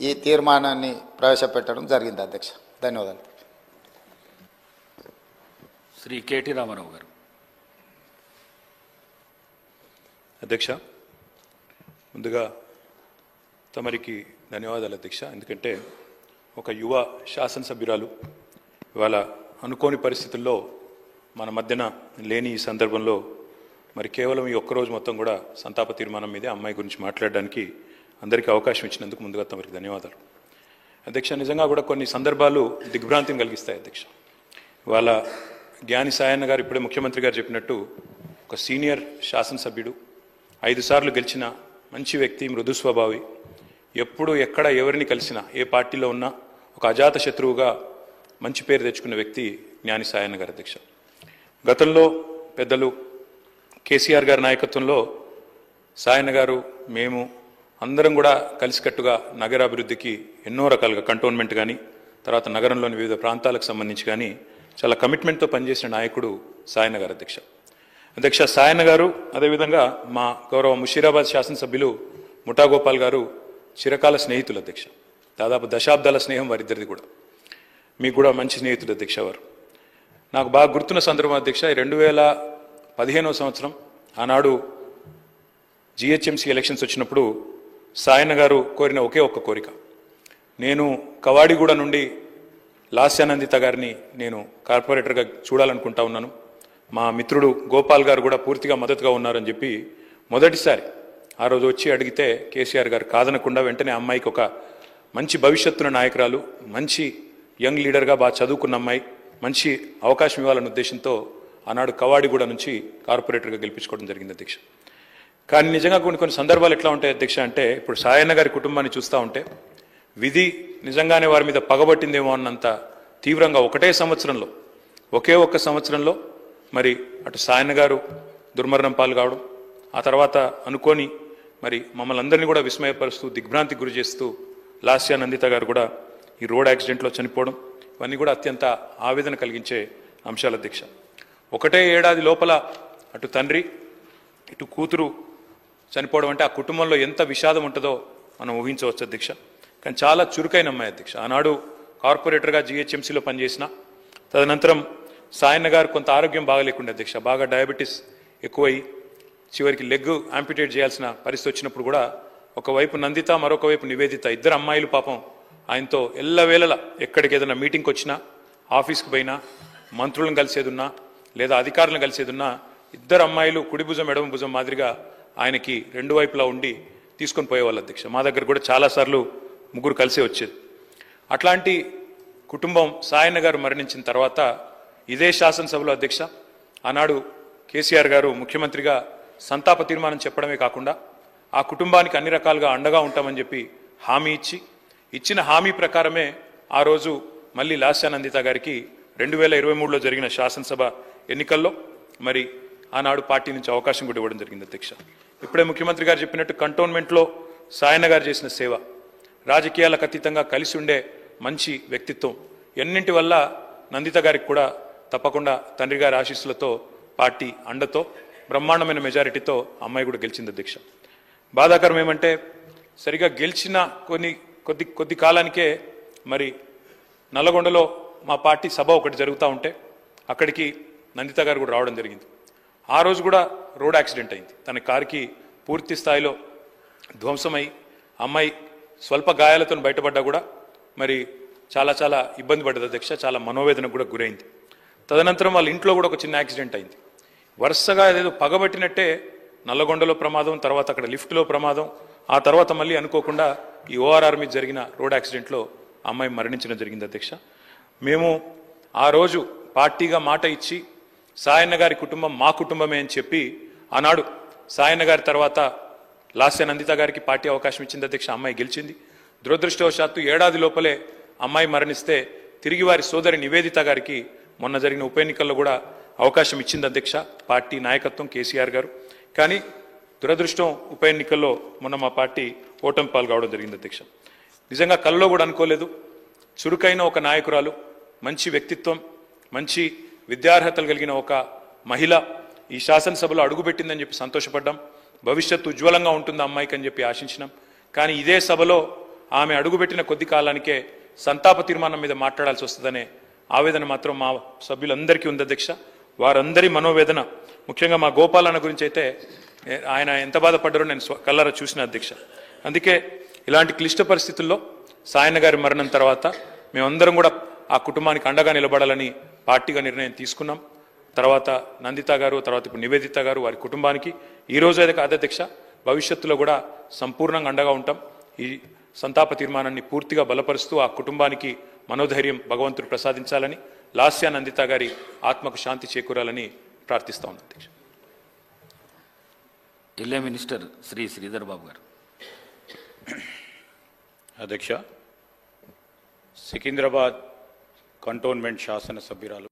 ఈ తీర్మానాన్ని ప్రవేశపెట్టడం జరిగింది అధ్యక్ష. ధన్యవాదాలు. శ్రీ కేటీ రామారావు గారు. అధ్యక్ష, ముందుగా తమరికి ధన్యవాదాలు అధ్యక్ష. ఎందుకంటే ఒక యువ శాసనసభ్యురాలు ఇవాళ అనుకోని పరిస్థితుల్లో మన మధ్యన లేని ఈ సందర్భంలో మరి కేవలం ఈ ఒక్కరోజు మొత్తం కూడా సంతాప తీర్మానం మీదే అమ్మాయి గురించి మాట్లాడడానికి అందరికీ అవకాశం ఇచ్చినందుకు ముందుగా తమరికి ధన్యవాదాలు అధ్యక్ష. నిజంగా కూడా కొన్ని సందర్భాలు దిగ్భ్రాంతిని కలిగిస్తాయి అధ్యక్ష. ఇవాళ జ్ఞాని సాయన్న గారు ఇప్పుడే ముఖ్యమంత్రి గారు చెప్పినట్టు ఒక సీనియర్ శాసనసభ్యుడు, 5 సార్లు గెలిచిన మంచి వ్యక్తి, మృదు స్వభావి, ఎప్పుడు ఎక్కడ ఎవరిని కలిసినా ఏ పార్టీలో ఉన్నా ఒక అజాత శత్రువుగా మంచి పేరు తెచ్చుకున్న వ్యక్తి జ్ఞాని సాయన్న గారు అధ్యక్ష. గతంలో పెద్దలు కేసీఆర్ గారి నాయకత్వంలో సాయన్న గారు, మేము అందరం కూడా కలిసికట్టుగా నగరాభివృద్ధికి ఎన్నో రకాలుగా కంటోన్మెంట్ కానీ తర్వాత నగరంలోని వివిధ ప్రాంతాలకు సంబంధించి కానీ చాలా కమిట్మెంట్తో పనిచేసిన నాయకుడు సాయన్న గారు అధ్యక్ష. అధ్యక్ష, సాయన్న గారు అదేవిధంగా మా గౌరవ ముషీరాబాద్ శాసనసభ్యులు ముఠా గోపాల్ గారు చిరకాల స్నేహితులు అధ్యక్ష. దాదాపు దశాబ్దాల స్నేహం వారిద్దరిది కూడా. మీకు కూడా మంచి స్నేహితులు అధ్యక్ష వారు. నాకు బాగా గుర్తున్న సందర్భం అధ్యక్ష, 2015వ సంవత్సరం ఆనాడు జిహెచ్ఎంసీ ఎలక్షన్స్ వచ్చినప్పుడు సాయన్న గారు కోరిన ఒకే ఒక్క కోరిక, నేను కవాడిగూడ నుండి లాస్యానందిత గారిని నేను కార్పొరేటర్గా చూడాలనుకుంటా ఉన్నాను, మా మిత్రుడు గోపాల్ గారు కూడా పూర్తిగా మద్దతుగా ఉన్నారని చెప్పి మొదటిసారి ఆ రోజు వచ్చి అడిగితే కేసీఆర్ గారు కాదనకుండా వెంటనే అమ్మాయికి ఒక మంచి భవిష్యత్తున్న నాయకురాలు, మంచి యంగ్ లీడర్గా బాగా చదువుకున్న అమ్మాయి, మంచి అవకాశం ఇవ్వాలన్న ఉద్దేశంతో ఆనాడు కవాడిగూడ నుంచి కార్పొరేటర్గా గెలిపించుకోవడం జరిగింది అధ్యక్ష. కానీ నిజంగా కొన్ని సందర్భాలు ఎట్లా ఉంటాయి అధ్యక్ష అంటే, ఇప్పుడు సాయన్న గారి కుటుంబాన్ని చూస్తూ ఉంటే విధి నిజంగానే వారి మీద పగబట్టిందేమో అన్నంత తీవ్రంగా ఒకే ఒక్క సంవత్సరంలో మరి అటు సాయన్న గారు దుర్మరణం పాలు కావడం, ఆ తర్వాత అనుకోని మరి మమ్మల్ని అందరినీ కూడా విస్మయపరుస్తూ దిగ్భ్రాంతికి గురి చేస్తూ లాస్యానందిత గారు కూడా ఈ రోడ్ యాక్సిడెంట్లో చనిపోవడం, ఇవన్నీ కూడా అత్యంత ఆవేదన కలిగించే అంశాలు అధ్యక్ష. ఒకటే ఏడాది లోపల అటు తండ్రి ఇటు కూతురు చనిపోవడం అంటే ఆ కుటుంబంలో ఎంత విషాదం ఉంటుందో మనం ఊహించవచ్చు అధ్యక్ష. కానీ చాలా చురుకైన అమ్మాయి అధ్యక్ష. ఆనాడు కార్పొరేటర్గా జిహెచ్ఎంసీలో పనిచేసిన, తదనంతరం సాయన్న గారు కొంత ఆరోగ్యం బాగలేకుండా అధ్యక్ష, బాగా డయాబెటీస్ ఎక్కువై చివరికి లెగ్ యాంపిటేట్ చేయాల్సిన పరిస్థితి వచ్చినప్పుడు కూడా ఒకవైపు నందిత, మరొక వైపు నివేదిత, ఇద్దరు అమ్మాయిలు పాపం ఆయనతో ఎల్లవేళలా ఎక్కడికి ఏదైనా మీటింగ్కి వచ్చినా, ఆఫీస్కి పోయినా, మంత్రులను కలిసేదున్నా లేదా అధికారులను కలిసేదున్నా ఇద్దరు అమ్మాయిలు కుడి భుజం ఎడమ భుజం మాదిరిగా ఆయనకి రెండు వైపులా ఉండి తీసుకొని పోయేవాళ్ళు అధ్యక్ష. మా దగ్గర కూడా చాలాసార్లు ముగ్గురు కలిసే వచ్చేది. అట్లాంటి కుటుంబం సాయన్న గారు మరణించిన తర్వాత ఇదే శాసనసభలో అధ్యక్ష ఆనాడు కేసీఆర్ గారు ముఖ్యమంత్రిగా సంతాప తీర్మానం చెప్పడమే కాకుండా ఆ కుటుంబానికి అన్ని రకాలుగా అండగా ఉంటామని చెప్పి హామీ ఇచ్చిన హామీ ప్రకారమే ఆ రోజు మళ్ళీ లాస్యానందిత గారికి 2023లో జరిగిన శాసనసభ ఎన్నికల్లో మరి ఆనాడు పార్టీ నుంచి అవకాశం కూడా ఇవ్వడం జరిగింది అధ్యక్ష. ఇప్పుడే ముఖ్యమంత్రి గారు చెప్పినట్టు కంటోన్మెంట్లో సాయన్న గారు చేసిన సేవ, రాజకీయాలకు అతీతంగా కలిసి ఉండే మంచి వ్యక్తిత్వం, ఎన్నింటి వల్ల నందిత గారికి కూడా తప్పకుండా తండ్రి గారి ఆశీస్సులతో పార్టీ అండతో బ్రహ్మాండమైన మెజారిటీతో అమ్మాయి కూడా గెలిచింది అధ్యక్ష. బాధాకరం ఏమంటే సరిగా గెలిచిన కొద్ది కాలానికే మరి నల్లగొండలో మా పార్టీ సభ ఒకటి జరుగుతూ ఉంటే అక్కడికి నందిత గారు కూడా రావడం జరిగింది. ఆ రోజు కూడా రోడ్ యాక్సిడెంట్ అయింది. తన కారుకి పూర్తి స్థాయిలో ధ్వంసమై అమ్మాయి స్వల్ప గాయాలతో బయటపడ్డా కూడా మరి చాలా ఇబ్బంది పడ్డది అధ్యక్ష. చాలా మనోవేదనకు కూడా గురైంది. తదనంతరం వాళ్ళ ఇంట్లో కూడా ఒక చిన్న యాక్సిడెంట్ అయింది. వరుసగా ఏదో పగబట్టినట్టే నల్లగొండలో ప్రమాదం, తర్వాత అక్కడ లిఫ్ట్లో ప్రమాదం, ఆ తర్వాత మళ్ళీ అనుకోకుండా ఈ ఓఆర్ఆర్ మీద జరిగిన రోడ్ యాక్సిడెంట్లో అమ్మాయి మరణించడం జరిగింది అధ్యక్ష. మేము ఆ రోజు పార్టీగా మాట ఇచ్చి సాయన్న గారి కుటుంబం మా కుటుంబమే అని చెప్పి ఆనాడు సాయన్న గారి తర్వాత లాస్యానందిత గారికి పార్టీ అవకాశం ఇచ్చింది అధ్యక్ష. అమ్మాయి గెలిచింది. దురదృష్టవశాత్తు ఏడాది లోపలే అమ్మాయి మరణిస్తే తిరిగి వారి సోదరి నివేదిత గారికి మొన్న జరిగిన ఉప ఎన్నికల్లో కూడా అవకాశం ఇచ్చింది అధ్యక్ష పార్టీ నాయకత్వం, కేసీఆర్ గారు. కానీ దురదృష్టం ఉప ఎన్నికల్లో మొన్న మా పార్టీ ఓటమి పాలు కావడం జరిగింది అధ్యక్ష. నిజంగా కల్లో కూడా అనుకోలేదు. చురుకైన ఒక నాయకురాలు, మంచి వ్యక్తిత్వం, మంచి విద్యార్హతలు కలిగిన ఒక మహిళ ఈ శాసనసభలో అడుగుపెట్టిందని చెప్పి సంతోషపడ్డాం. భవిష్యత్తు ఉజ్వలంగా ఉంటుంది అమ్మాయికి అని చెప్పి ఆశించినాం. కానీ ఇదే సభలో ఆమె అడుగుపెట్టిన కొద్ది కాలానికే సంతాప తీర్మానం మీద మాట్లాడాల్సి వస్తుందనే ఆవేదన మాత్రం మా సభ్యులందరికీ ఉంది అధ్యక్ష. వారందరి మనోవేదన, ముఖ్యంగా మా గోపాలన్న గురించి అయితే ఆయన ఎంత బాధపడ్డారో నేను కళ్ళారా చూసిన అధ్యక్ష. అందుకే ఇలాంటి క్లిష్ట పరిస్థితుల్లో సాయన్న గారి మరణం తర్వాత మేమందరం కూడా ఆ కుటుంబానికి అండగా నిలబడాలని పార్టీగా నిర్ణయం తీసుకున్నాం. తర్వాత నందిత గారు, తర్వాత ఇప్పుడు నివేదిత గారు, వారి కుటుంబానికి ఈ రోజు అయితే కాదు అధ్యక్ష, భవిష్యత్తులో కూడా సంపూర్ణంగా అండగా ఉంటాం. ఈ సంతాప తీర్మానాన్ని పూర్తిగా బలపరుస్తూ ఆ కుటుంబానికి మనోధైర్యం భగవంతుడు ప్రసాదించాలని, లాస్యా నందిత గారి ఆత్మకు శాంతి చేకూరాలని ప్రార్థిస్తా ఉన్నాం అధ్యక్ష. జిల్లా మినిస్టర్ శ్రీ శ్రీధర్ బాబు గారు. అధ్యక్ష, సికింద్రాబాద్ కంటోన్మెంట్ శాసనసభ్యురాలు